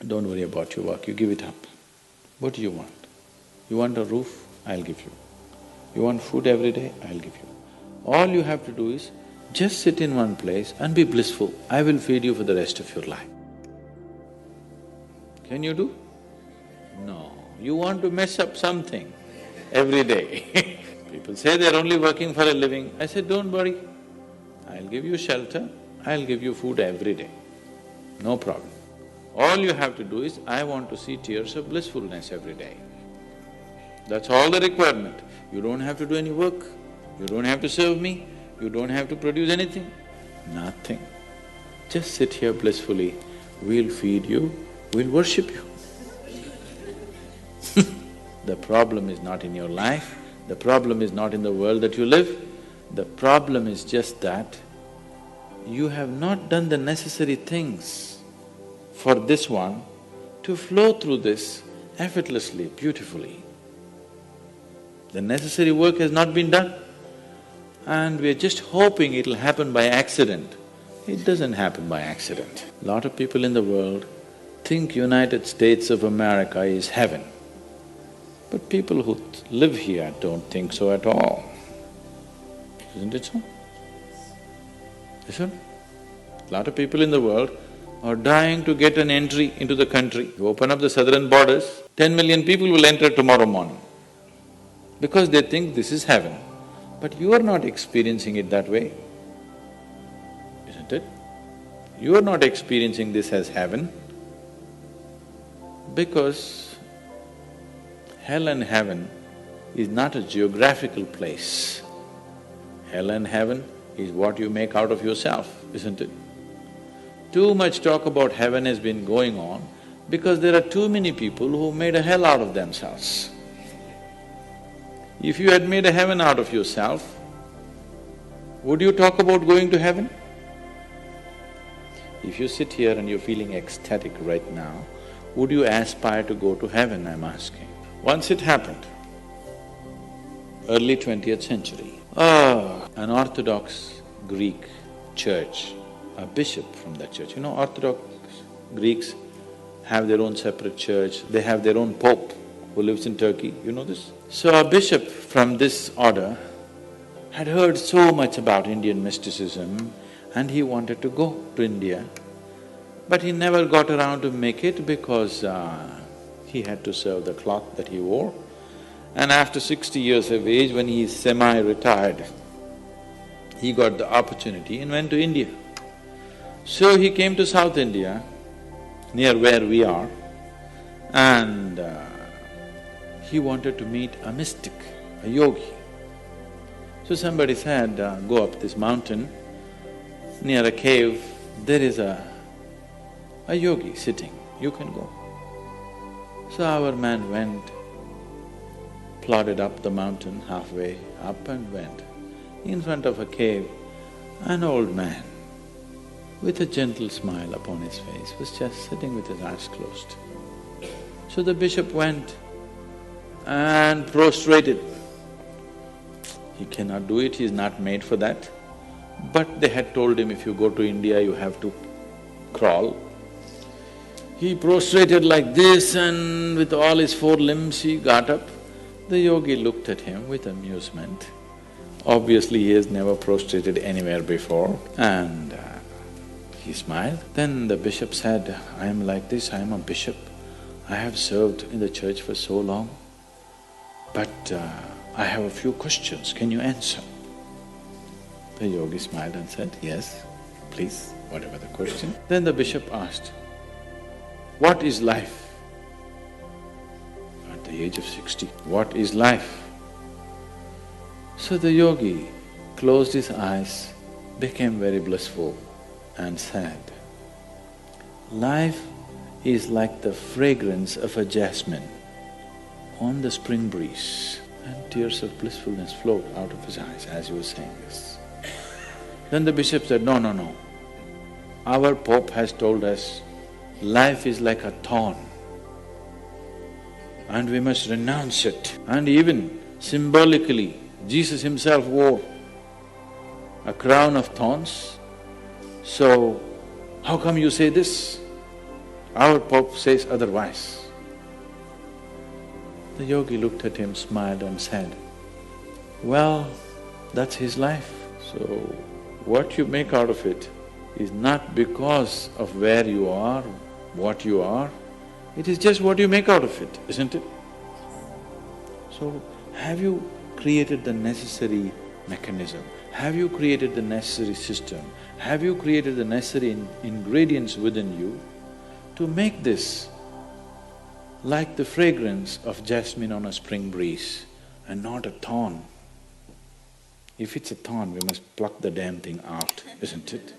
Don't worry about your work, you give it up. What do you want? You want a roof? I'll give you. You want food every day? I'll give you. All you have to do is just sit in one place and be blissful. I will feed you for the rest of your life. Can you do? No. You want to mess up something every day. People say they're only working for a living. I said, don't worry. I'll give you shelter, I'll give you food every day. No problem. All you have to do is, I want to see tears of blissfulness every day. That's all the requirement. You don't have to do any work, you don't have to serve me, you don't have to produce anything, nothing. Just sit here blissfully, we'll feed you, we'll worship you. The problem is not in your life, the problem is not in the world that you live, the problem is just that you have not done the necessary things for this one to flow through this effortlessly, beautifully. The necessary work has not been done and we're just hoping it'll happen by accident. It doesn't happen by accident. A lot of people in the world think United States of America is heaven. But people who live here don't think so at all. Isn't it so? Isn't it? A lot of people in the world are dying to get an entry into the country. You open up the southern borders, 10 million people will enter tomorrow morning because they think this is heaven. But you are not experiencing it that way, isn't it? You are not experiencing this as heaven because hell and heaven is not a geographical place. Hell and heaven is what you make out of yourself, isn't it? Too much talk about heaven has been going on because there are too many people who made a hell out of themselves. If you had made a heaven out of yourself, would you talk about going to heaven? If you sit here and you're feeling ecstatic right now, would you aspire to go to heaven, I'm asking? Once it happened, early 20th century, an Orthodox Greek church, a bishop from that church, you know, Orthodox Greeks have their own separate church, they have their own pope who lives in Turkey, you know this? So a bishop from this order had heard so much about Indian mysticism and he wanted to go to India, but he never got around to make it because he had to serve the cloth that he wore. And after 60 years of age, when he is semi-retired, he got the opportunity and went to India. So he came to South India, near where we are, and he wanted to meet a mystic, a yogi. So somebody said, go up this mountain, near a cave, there is a yogi sitting, you can go. So our man went, plodded up the mountain, halfway up and went. In front of a cave, an old man with a gentle smile upon his face was just sitting with his eyes closed. So the bishop went and prostrated. He cannot do it, he is not made for that. But they had told him, if you go to India, you have to crawl. He prostrated like this and with all his four limbs he got up. The yogi looked at him with amusement. Obviously he has never prostrated anywhere before and he smiled. Then the bishop said, I am like this, I am a bishop. I have served in the church for so long, but I have a few questions, can you answer? The yogi smiled and said, yes, please, whatever the question. Then the bishop asked, what is life? At the age of 60, what is life? So the yogi closed his eyes, became very blissful and said, life is like the fragrance of a jasmine on the spring breeze. And tears of blissfulness flowed out of his eyes as he was saying this. Then the bishop said, no, no, no. Our Pope has told us life is like a thorn and we must renounce it. And even symbolically, Jesus himself wore a crown of thorns. So, how come you say this? Our Pope says otherwise. The yogi looked at him, smiled and said, well, that's his life. So, what you make out of it is not because of where you are, what you are, it is just what you make out of it, isn't it? So, have you created the necessary mechanism? Have you created the necessary system? Have you created the necessary ingredients within you to make this like the fragrance of jasmine on a spring breeze and not a thorn? If it's a thorn, we must pluck the damn thing out, isn't it?